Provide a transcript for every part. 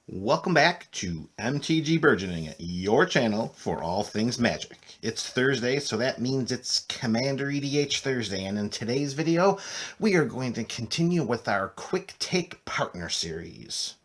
Welcome back to MTG Burgeoning, your channel for all things Magic. It's Thursday, so that means it's Commander EDH Thursday, and in today's video, we are going to continue with our Quick Take Partner Series.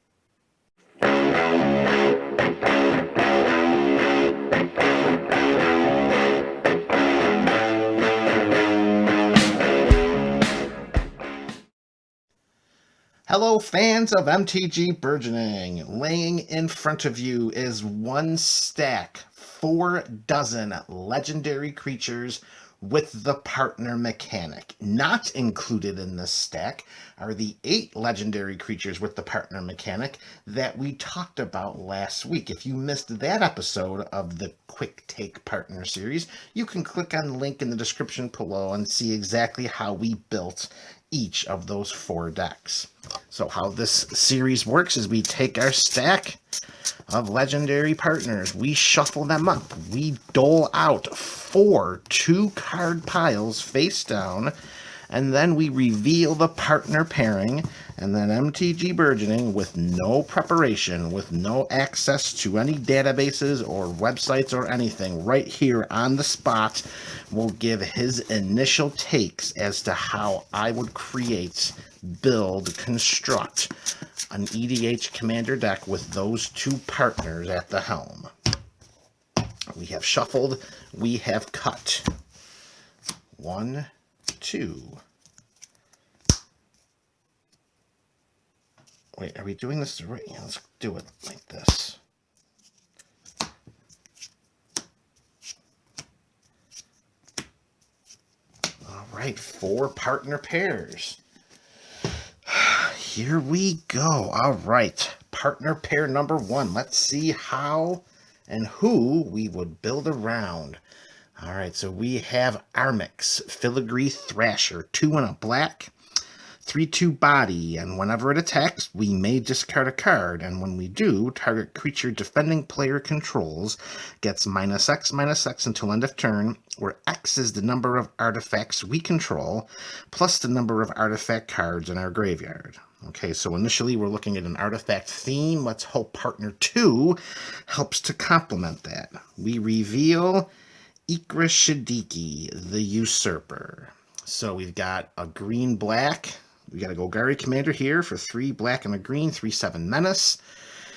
Hello fans of MTG Burgeoning! Laying in front of you is one stack, 4 dozen legendary creatures with the partner mechanic. Not included in this stack are the 8 legendary creatures with the partner mechanic that we talked about last week. If you missed that episode of the Quick Take Partner Series, you can click on the link in the description below and see exactly how we built each of those 4 decks. So how this series works is we take our stack of legendary partners, we shuffle them up, we dole out 4 2-card piles face down, and then we reveal the partner pairing, and then MTG Burgeoning, with no preparation, with no access to any databases or websites or anything, right here on the spot, will give his initial takes as to how I would create, build, construct an EDH Commander deck with those 2 partners at the helm. We have shuffled, we have cut. 1, 2. Wait, are we doing this right? Yeah, let's do it like this. All right, 4 partner pairs. Here we go. All right, partner pair number 1. Let's see how and who we would build around. All right, so we have Armix, Filigree Thrasher, 2 and a black, 3/2 body, and whenever it attacks, we may discard a card, and when we do, target creature defending player controls gets -X until end of turn, where X is the number of artifacts we control, plus the number of artifact cards in our graveyard. Okay, so initially we're looking at an artifact theme. Let's hope partner 2 helps to complement that. We reveal Shadowmoor, the Usurper. So we've got a green-black. We got a Golgari Commander here for 3 black and a green, 3/7 Menace.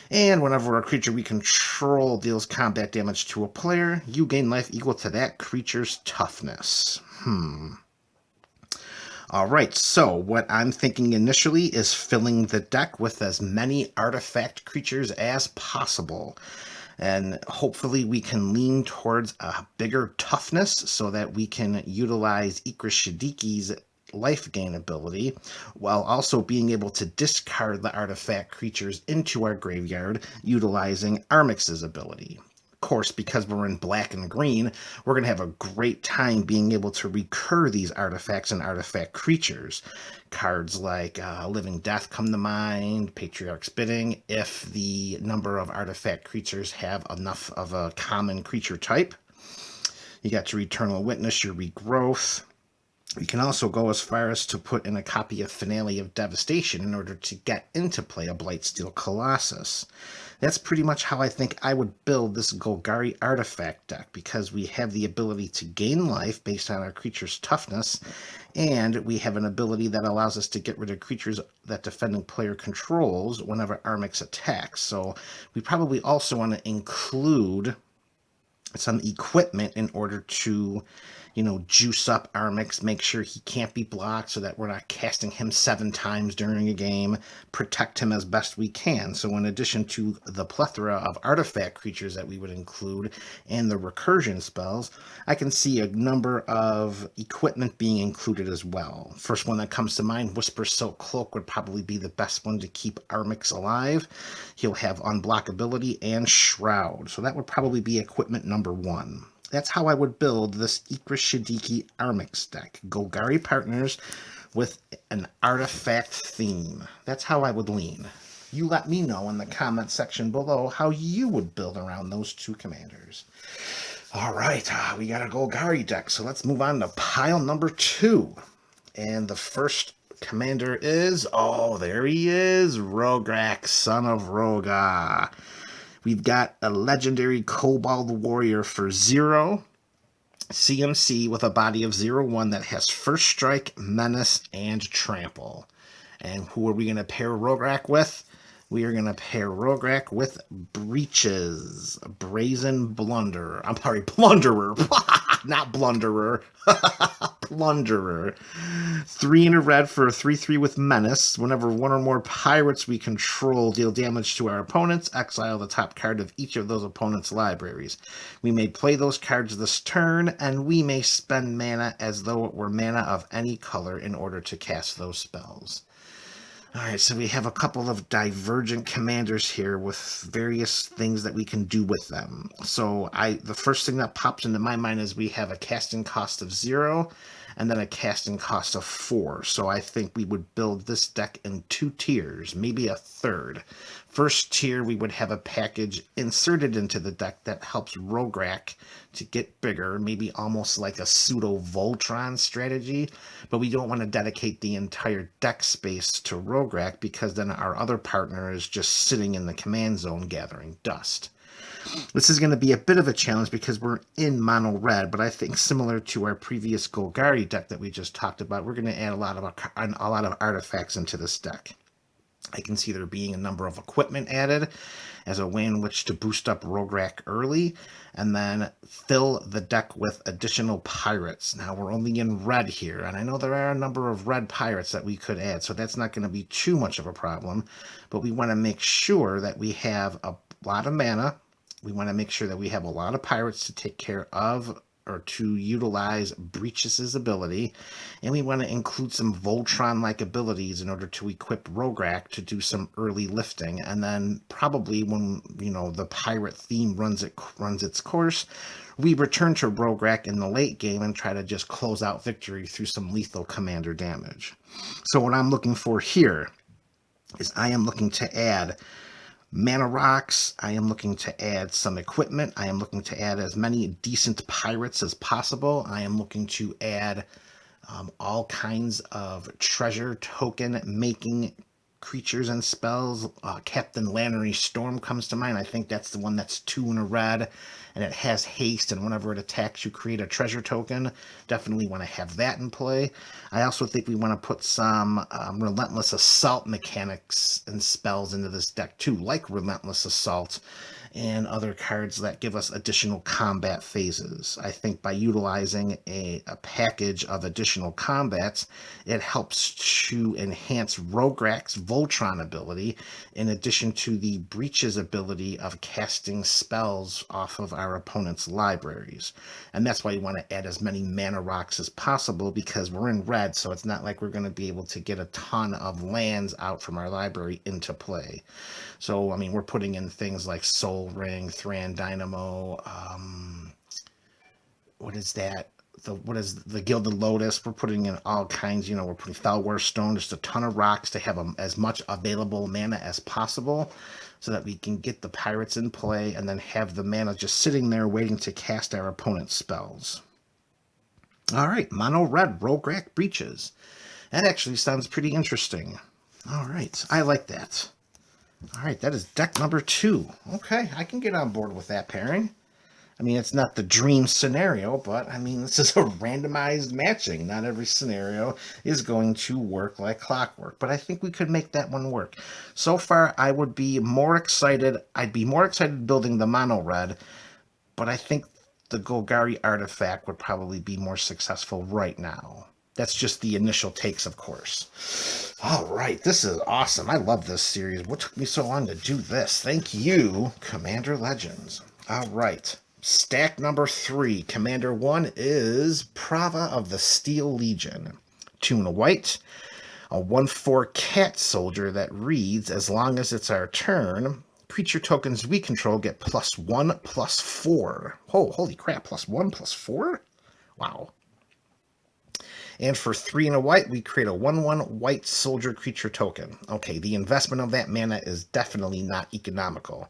And whenever a creature we control deals combat damage to a player, you gain life equal to that creature's toughness. Alright, so what I'm thinking initially is filling the deck with as many artifact creatures as possible. And hopefully we can lean towards a bigger toughness so that we can utilize Shadowmoor's life gain ability, while also being able to discard the artifact creatures into our graveyard, utilizing Armix's ability. Of course, because we're in black and green, we're going to have a great time being able to recur these artifacts and artifact creatures. Cards like Living Death come to mind, Patriarch's Bidding, if the number of artifact creatures have enough of a common creature type. You got your Eternal Witness, your Regrowth. You can also go as far as to put in a copy of Finale of Devastation in order to get into play a Blightsteel Colossus. That's pretty much how I think I would build this Golgari artifact deck, because we have the ability to gain life based on our creature's toughness, and we have an ability that allows us to get rid of creatures that defending player controls whenever Armix attacks. So we probably also want to include some equipment in order to, juice up Armix, make sure he can't be blocked so that we're not casting him 7 times during a game, protect him as best we can. So in addition to the plethora of artifact creatures that we would include and the recursion spells, I can see a number of equipment being included as well. First one that comes to mind, Whisper Silk Cloak would probably be the best one to keep Armix alive. He'll have unblockability and Shroud, so that would probably be equipment number 1. That's how I would build this Shadowmoor Armix deck. Golgari partners with an artifact theme. That's how I would lean. You let me know in the comment section below how you would build around those 2 commanders. All right, we got a Golgari deck, so let's move on to pile number 2. And the first commander is, oh, there he is, Rograk, son of Roga. We've got a legendary Kobold Warrior for 0. CMC with a body of 0/1 that has First Strike, Menace, and Trample. And who are we going to pair Rograk with? We are going to pair Rograk with Breaches, Brazen Blunderer. I'm sorry, Plunderer. Not Blunderer. Plunderer. 3 in a red for a 3/3 with Menace. Whenever one or more pirates we control deal damage to our opponents, exile the top card of each of those opponents' libraries. We may play those cards this turn, and we may spend mana as though it were mana of any color in order to cast those spells. Alright, so we have a couple of divergent commanders here with various things that we can do with them. So the first thing that pops into my mind is we have a casting cost of 0 and then a casting cost of 4. So I think we would build this deck in 2 tiers, maybe a third. First tier, we would have a package inserted into the deck that helps Rograk to get bigger, maybe almost like a pseudo-Voltron strategy, but we don't want to dedicate the entire deck space to Rograk because then our other partner is just sitting in the command zone gathering dust. This is going to be a bit of a challenge because we're in mono red, but I think similar to our previous Golgari deck that we just talked about, we're going to add a lot of artifacts into this deck. I can see there being a number of equipment added as a way in which to boost up Rograk early, and then fill the deck with additional pirates. Now, we're only in red here, and I know there are a number of red pirates that we could add, so that's not going to be too much of a problem, but we want to make sure that we have a lot of mana. We want to make sure that we have a lot of pirates to take care of or to utilize Breaches' ability, and we want to include some Voltron-like abilities in order to equip Rograk to do some early lifting, and then probably when the pirate theme runs its course, we return to Rograk in the late game and try to just close out victory through some lethal commander damage. So what I'm looking for here is I am looking to add mana rocks, I am looking to add some equipment, I am looking to add as many decent pirates as possible, I am looking to add all kinds of treasure token making creatures and spells. Captain Lannery Storm comes to mind. I think that's the one that's 2 in a red, and it has haste, and whenever it attacks, you create a treasure token. Definitely want to have that in play. I also think we want to put some Relentless Assault mechanics and spells into this deck too, like Relentless Assault and other cards that give us additional combat phases. I think by utilizing a package of additional combats, it helps to enhance Rograk's Voltron ability, in addition to the Breaches ability of casting spells off of our opponent's libraries. And that's why you want to add as many mana rocks as possible, because we're in red, so it's not like we're going to be able to get a ton of lands out from our library into play. So, I mean, we're putting in things like Soul Ring, Thran Dynamo, what is that? What is the Gilded Lotus? We're putting in all kinds, we're putting Thalwar Stone, just a ton of rocks to have as much available mana as possible so that we can get the pirates in play and then have the mana just sitting there waiting to cast our opponent's spells. All right, mono red Rograk Breaches. That actually sounds pretty interesting. All right, I like that. All right, that is deck number 2. Okay, I can get on board with that pairing. I mean, it's not the dream scenario, but I mean, this is a randomized matching. Not every scenario is going to work like clockwork, but I think we could make that one work. So far, I would be more excited. I'd be more excited building the mono red, but I think the Golgari artifact would probably be more successful right now. That's just the initial takes, of course. All right, this is awesome. I love this series. What took me so long to do this? Thank you, Commander Legends. All right, stack number 3. Commander 1 is Prava of the Steel Legion. 2 in a white, a 1/4 cat soldier that reads, as long as it's our turn, creature tokens we control get +1/+4. Oh, holy crap, +1/+4? Wow. And for 3 in a white, we create a 1/1 white soldier creature token. Okay, the investment of that mana is definitely not economical.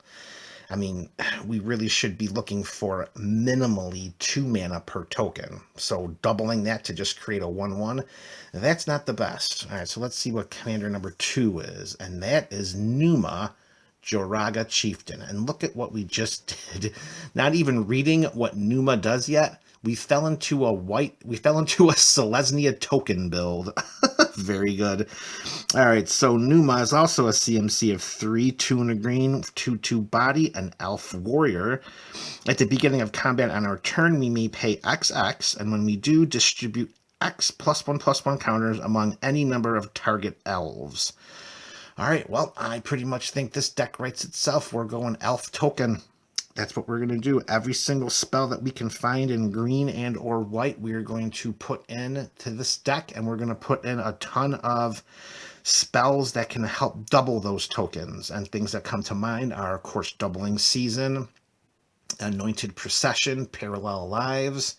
I mean, we really should be looking for minimally 2 mana per token. So doubling that to just create a 1/1, that's not the best. All right, so let's see what commander number 2 is. And that is Numa, Joraga Chieftain. And look at what we just did. Not even reading what Numa does yet. We fell into a Selesnya token build. Very good. All right, so Numa is also a CMC of 3, 2 and a green, 2/2 body, an elf warrior. At the beginning of combat on our turn, we may pay XX, and when we do, distribute X +1/+1 counters among any number of target elves. All right, well, I pretty much think this deck writes itself. We're going elf token. That's what we're going to do. Every single spell that we can find in green and or white, we are going to put in to this deck, and we're going to put in a ton of spells that can help double those tokens. And things that come to mind are, of course, Doubling Season, Anointed Procession, Parallel Lives,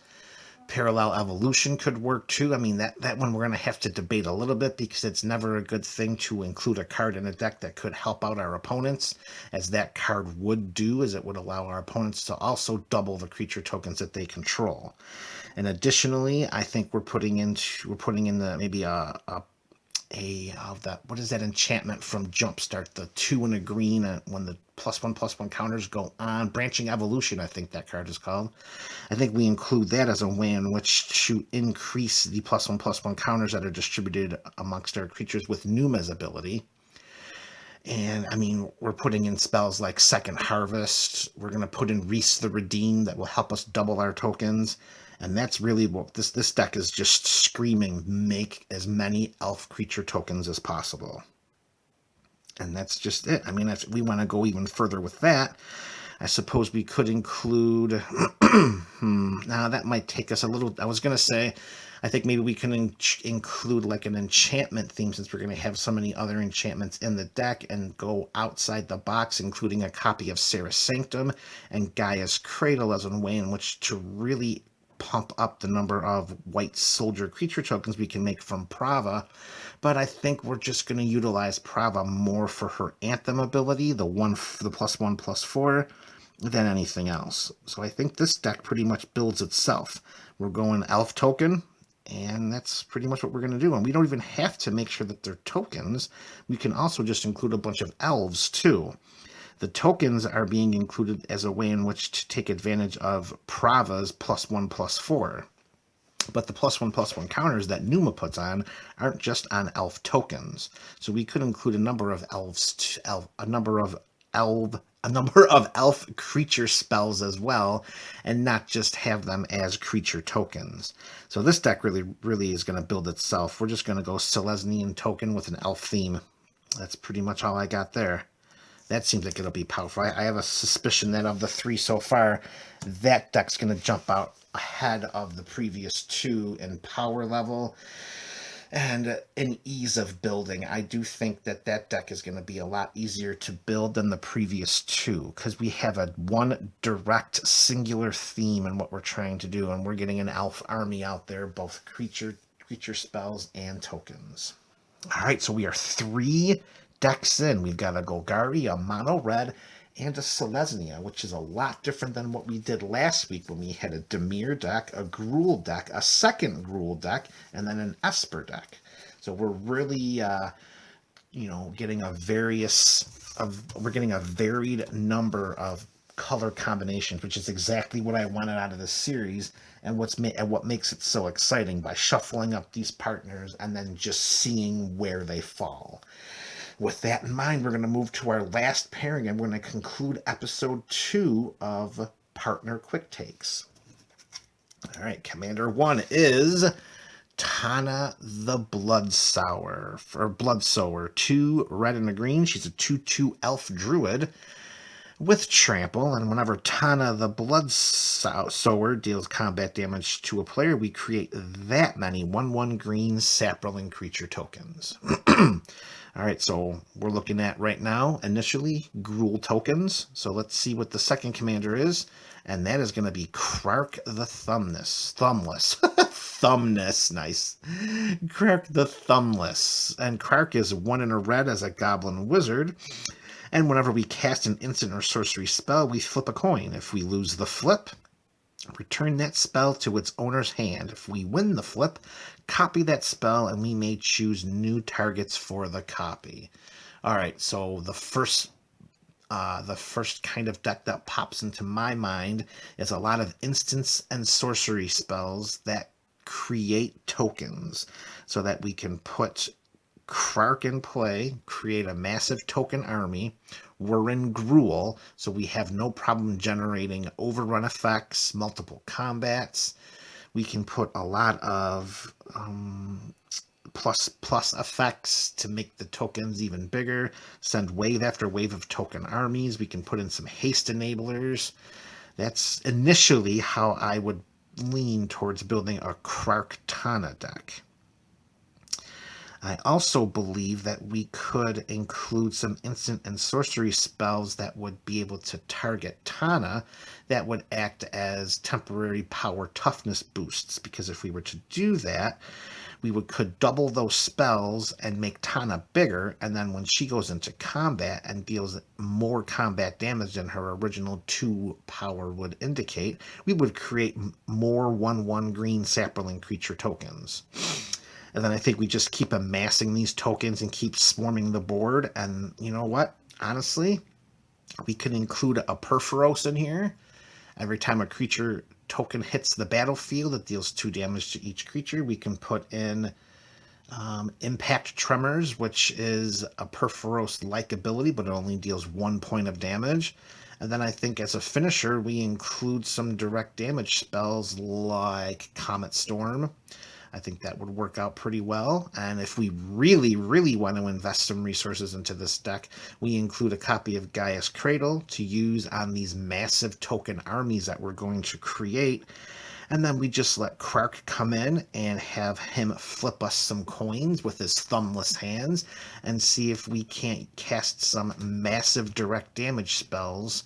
Parallel Evolution could work too. I mean, that one we're going to have to debate a little bit, because it's never a good thing to include a card in a deck that could help out our opponents, as that card would do, is it would allow our opponents to also double the creature tokens that they control. And additionally, I think we're putting in the maybe what is that enchantment from Jumpstart, the 2 and a green, when the +1/+1 counters go on, Branching Evolution, I think that card is called. I think we include that as a way in which to increase the +1/+1 counters that are distributed amongst our creatures with Numa's ability. And I mean, we're putting in spells like Second Harvest. We're going to put in Reese the Redeem that will help us double our tokens. And that's really what this deck is just screaming, make as many elf creature tokens as possible. And that's just it. I mean, if we want to go even further with that, I suppose we could include... now, that might take us a little... I was going to say, I think maybe we can include like an enchantment theme, since we're going to have so many other enchantments in the deck, and go outside the box, including a copy of Sarah's Sanctum and Gaia's Cradle as a way in which to really pump up the number of white soldier creature tokens we can make from Prava. But I think we're just going to utilize Prava more for her Anthem ability, the +1/+4, than anything else. So I think this deck pretty much builds itself. We're going elf token, and that's pretty much what we're going to do. And we don't even have to make sure that they're tokens. We can also just include a bunch of elves too. The tokens are being included as a way in which to take advantage of Prava's +1/+4. But the +1/+1 counters that Numa puts on aren't just on elf tokens. So we could include a number of elf creature spells as well, and not just have them as creature tokens. So this deck really is going to build itself. We're just going to go Selesnyan token with an elf theme. That's pretty much all I got there. That seems like it'll be powerful. I have a suspicion that of the 3 so far, that deck's going to jump out ahead of the previous 2 in power level and in ease of building. I do think that deck is going to be a lot easier to build than the previous 2, because we have one direct singular theme in what we're trying to do, and we're getting an elf army out there, both creature spells and tokens. All right, so we are 3 decks in. We've got a Golgari, a mono red, and a Selesnya, which is a lot different than what we did last week when we had a Dimir deck, a Gruul deck, a second Gruul deck, and then an Esper deck. So we're really, getting a varied number of color combinations, which is exactly what I wanted out of this series, and what makes it so exciting, by shuffling up these partners and then just seeing where they fall. With that in mind, we're going to move to our last pairing, and we're going to conclude episode 2 of Partner Quick Takes. All right, Commander 1 is Tana the Bloodsower, 2 red and a green. She's a 2/2 elf druid with trample, and whenever Tana the Bloodsower deals combat damage to a player, we create that many 1/1 green sap-rolling creature tokens. All right, so we're looking at right now, initially, Gruul tokens. So let's see what the second commander is, and that is going to be Krark the Thumbless. Nice. Krark the Thumbless. And Krark is 1 and a red as a goblin wizard. And whenever we cast an instant or sorcery spell, we flip a coin. If we lose the flip, return that spell to its owner's hand. If we win the flip, copy that spell, and we may choose new targets for the copy. All right, so the first kind of deck that pops into my mind is a lot of instants and sorcery spells that create tokens so that we can put Krark in play, create a massive token army. We're in Gruul, so we have no problem generating overrun effects, multiple combats. We can put a lot of plus effects to make the tokens even bigger, send wave after wave of token armies. We can put in some haste enablers. That's initially how I would lean towards building a Krark Tana deck. I also believe that we could include some instant and sorcery spells that would be able to target Tana that would act as temporary power toughness boosts, because if we were to do that, we could double those spells and make Tana bigger, and then when she goes into combat and deals more combat damage than her original 2 power would indicate, we would create more 1/1 green sapling creature tokens. And then I think we just keep amassing these tokens and keep swarming the board. And you know what? Honestly, we could include a Perforos in here. Every time a creature token hits the battlefield, it deals 2 damage to each creature. We can put in Impact Tremors, which is a Perforos-like ability, but it only deals 1 point of damage. And then I think as a finisher, we include some direct damage spells like Comet Storm. I think that would work out pretty well. And if we really, really want to invest some resources into this deck, we include a copy of Gaia's Cradle to use on these massive token armies that we're going to create. And then we just let Krark come in and have him flip us some coins with his thumbless hands and see if we can't cast some massive direct damage spells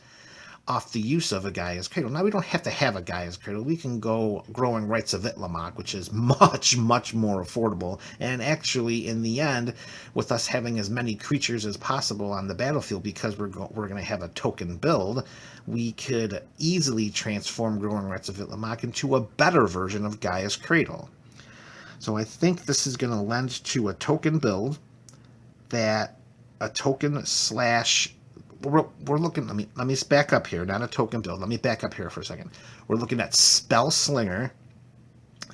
off the use of a Gaia's Cradle. Now, we don't have to have a Gaia's Cradle. We can go Growing Rights of Itlimoc, which is much, much more affordable. And actually, in the end, with us having as many creatures as possible on the battlefield, because we're going to have a token build, we could easily transform Growing Rights of Itlimoc into a better version of Gaia's Cradle. So I think this is going to lend to a token build that a token slash... We're looking, let me back up here, not a token build. Let me back up here for a second. We're looking at Spell Slinger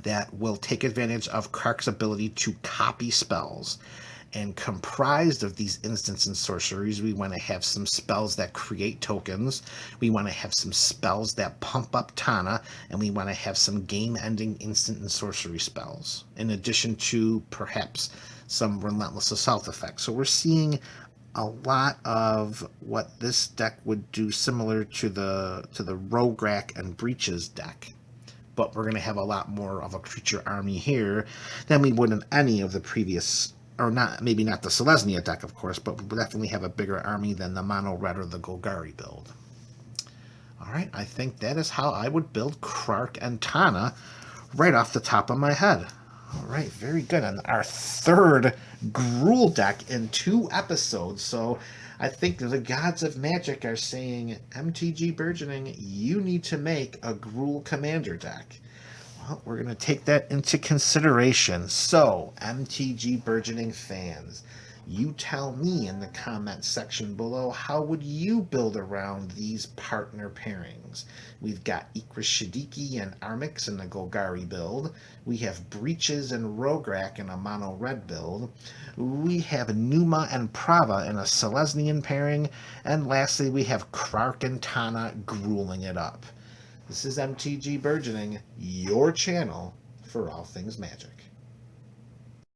that will take advantage of Krark's ability to copy spells. And comprised of these instants and sorceries, we want to have some spells that create tokens. We want to have some spells that pump up Tana, and we want to have some game-ending instant and sorcery spells, in addition to perhaps some Relentless Assault effects. So we're seeing a lot of what this deck would do, similar to the Rograk and Breaches deck, but we're going to have a lot more of a creature army here than we would in any of the previous, or not, maybe not the Selesnya deck, of course, but we definitely have a bigger army than the mono red or the Golgari build. All right, I think that is how I would build Krark and Tana right off the top of my head. All right, very good. And our third Gruul deck in 2 episodes. So I think the gods of Magic are saying, MTG Burgeoning, you need to make a Gruul Commander deck. Well, we're going to take that into consideration. So, MTG Burgeoning fans, you tell me in the comment section below, how would you build around these partner pairings? We've got Ikra Shadiki and Armix in the Golgari build. We have Breaches and Rograk in a mono red build. We have Numa and Prava in a Selesnyan pairing. And lastly, we have Krark and Tana grueling it up. This is MTG Burgeoning, your channel for all things Magic.